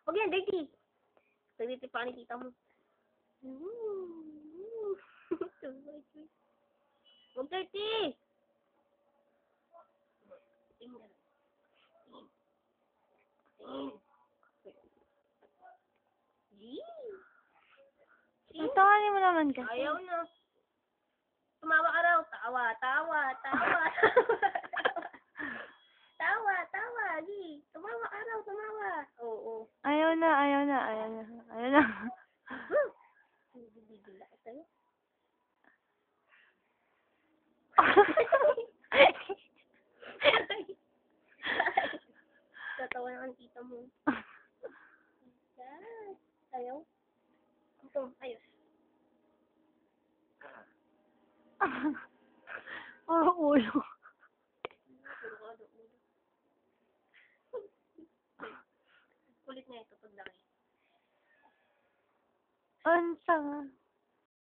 Huwag yan, dirty. Dirty pa ni tita mo. Huwag dirty! Tawanin mo naman kasi. Ayaw na. Tumawa ka raw. Tawa, tawa, tawa. Tawa, tawa. Gi. Tumawa ka raw, tumawa. Oo. Ayaw na, ayaw na, ayaw na. Ayaw na. Bibigil ako sa'yo. Tatawa na ang tita mo. Yes. Ayaw. Ito, ayos. Puro ulo. Puro ka ulo. Kulit na ito pag laki. Ang sanga.